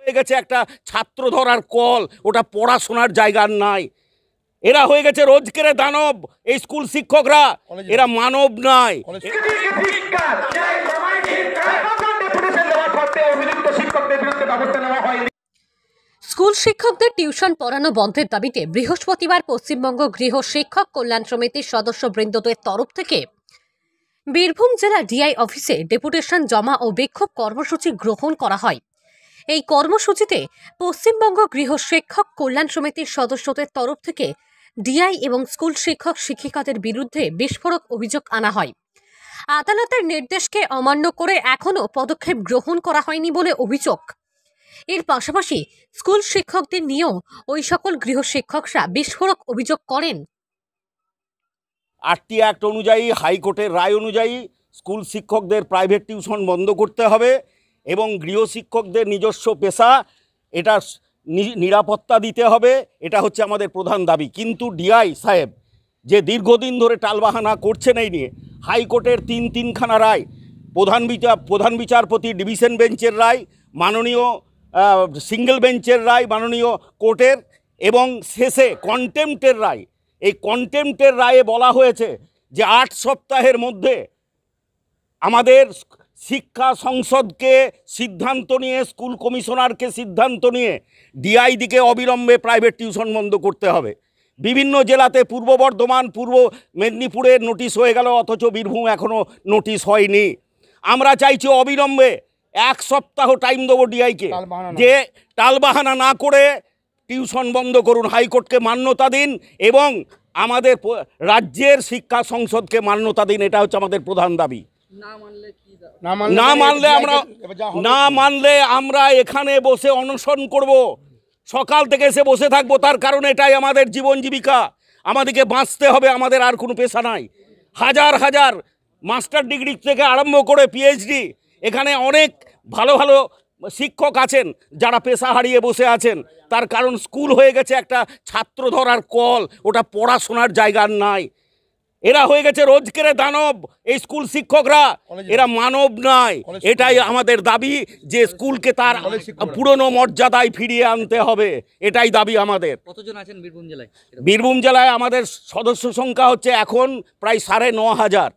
হয়ে গেছে একটা ছাত্র ধরার কল, ওটা পড়াশোনার জায়গা নাই। এরা হয়ে গেছে রোজকের দানব, এই স্কুল শিক্ষকরা, এরা মানব নয়। স্কুল শিক্ষকদের টিউশন পড়ানো বন্ধের দাবিতে বৃহস্পতিবার পশ্চিমবঙ্গ গৃহ শিক্ষক কল্যাণ সমিতির সদস্যবৃন্দদের তরফ থেকে বীরভূম জেলা ডিআই অফিসে ডেপুটেশন জমা ও বিক্ষোভ কর্মসূচি গ্রহণ করা হয়। এই কর্মসূচিতে পশ্চিমবঙ্গ গৃহ শিক্ষক কল্যাণ সমিতির সদস্যদের তরফ থেকে ডিআই এবং স্কুল শিক্ষক শিক্ষিকাদের বিরুদ্ধে বিস্ফোরক অভিযোগ আনা হয়। আদালতের নির্দেশকে অমান্য করে এখনও পদক্ষেপ গ্রহণ করা হয়নি বলে অভিযোগ। এর পাশাপাশি স্কুল শিক্ষকদের নিয়েও ওই সকল গৃহ শিক্ষকরা বিস্ফোরক অভিযোগ করেন। আরটি অ্যাক্ট অনুযায়ী, হাইকোর্টের রায় অনুযায়ী স্কুল শিক্ষকদের প্রাইভেট টিউশন বন্ধ করতে হবে এবং গৃহ শিক্ষকদের নিজস্ব পেশা, এটা নিরাপত্তা দিতে হবে। এটা হচ্ছে আমাদের প্রধান দাবি। কিন্তু ডিআই সাহেব যে দীর্ঘদিন ধরে টালবাহানা করছেন এই নিয়ে, হাইকোর্টের তিনখানা রায়, প্রধান বিচারপতি ডিভিশন বেঞ্চের রায়, মাননীয় সিঙ্গেল বেঞ্চের রায় মাননীয় কোর্টের, এবং শেষে কন্টেম্পটের রায়। এই কন্টেম্পটের রায়ে বলা হয়েছে যে 8 সপ্তাহের মধ্যে আমাদের শিক্ষা সংসদকে সিদ্ধান্ত নিয়ে, স্কুল কমিশনারকে সিদ্ধান্ত নিয়ে ডিআই দিকে অবিলম্বে প্রাইভেট টিউশন বন্ধ করতে হবে। বিভিন্ন জেলাতে, পূর্ব বর্ধমান, পূর্ব মেদিনীপুরের নোটিশ হয়ে গেল, অথচ বীরভূম এখনও নোটিশ হয়নি। আমরা চাইছি অবিলম্বে 1 সপ্তাহ টাইম দেবো ডিআইকে, যে টালবাহানা না করে টিউশন বন্ধ করুন, হাইকোর্টকে মান্যতা দিন এবং আমাদের রাজ্যের শিক্ষা সংসদকে মান্যতা দিন। এটা হচ্ছে আমাদের প্রধান দাবি। না মানলে আমরা এখানে বসে অনশন করব, সকাল থেকে এসে বসে থাকবো। তার কারণ এটাই আমাদের জীবন জীবিকা, আমাদেরকে বাঁচতে হবে, আমাদের আর কোনো পেশা নাই। হাজার হাজার মাস্টার ডিগ্রি থেকে আরম্ভ করে পিএইচডি, এখানে অনেক ভালো ভালো শিক্ষক আছেন যারা পেশা হারিয়ে বসে আছেন। তার কারণ স্কুল হয়ে গেছে একটা ছাত্র ধরার কল, ওটা পড়াশোনার জায়গা নাই। এরা হয়ে গেছে রোজকের দানব, এই স্কুল শিক্ষকরা, এরা মানব নয়। এটাই আমাদের দাবি, যে স্কুলকে তার পুরনো মর্যাদায় ফিরিয়ে আনতে হবে। এটাই দাবি আমাদের। কতজন আছেন বীরভূম জেলায়? বীরভূম জেলায় আমাদের সদস্য সংখ্যা হচ্ছে এখন প্রায় 9,500।